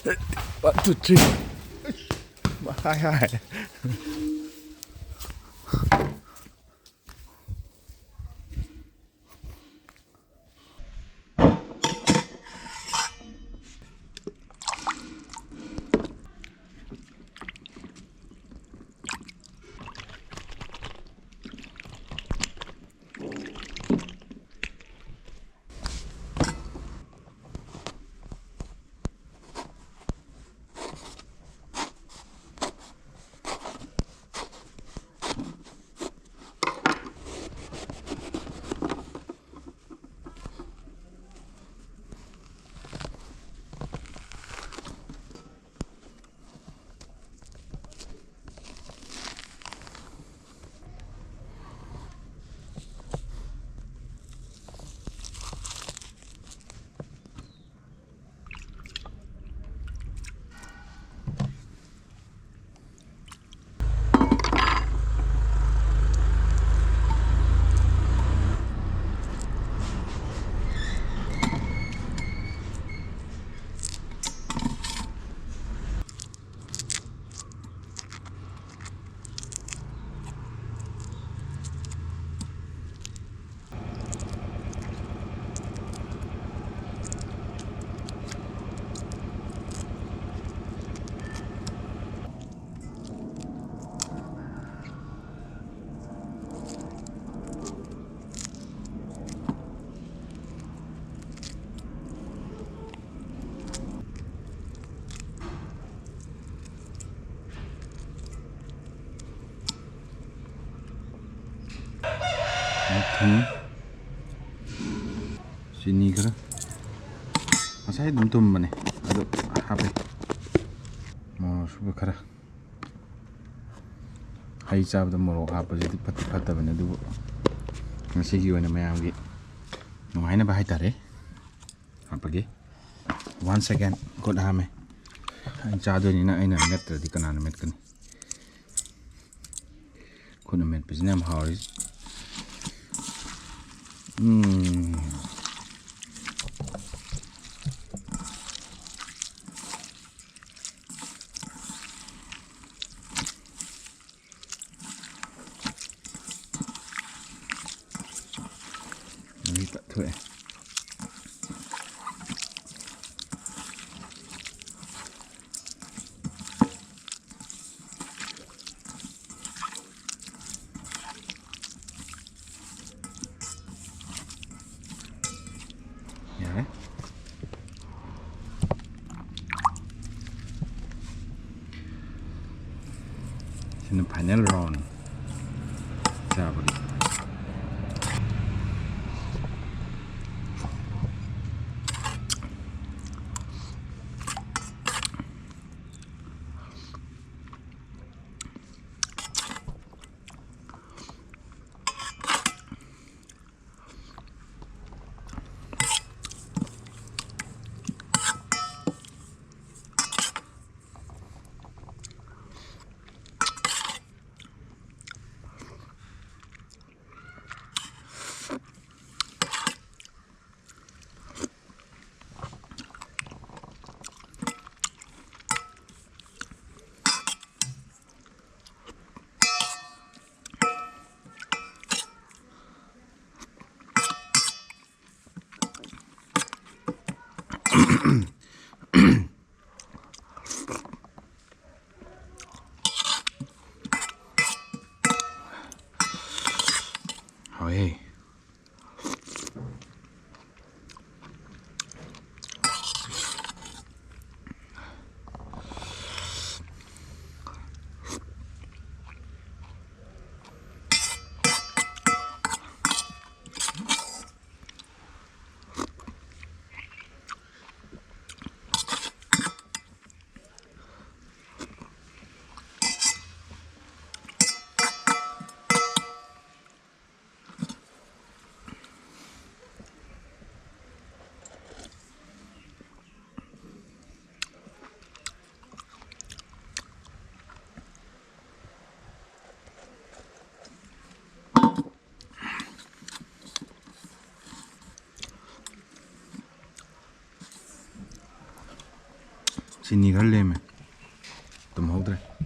1, 2, 3. Hai hai. Sini kira saya dum mana aduh HP mau suka kira hai cabda morok hapa jadi pati pata bane du masigi wana mayamgi nuhaina ba haitare apage once again god hame chado ni na aina metra di kanana met kan kuna met biznam hauris tak thôi ya sini final round siapa Ôi ꯆꯤꯅꯤ ꯈꯔ ꯂꯦꯝꯃꯦ ꯇꯨꯝꯍꯧꯗ꯭ꯔꯦ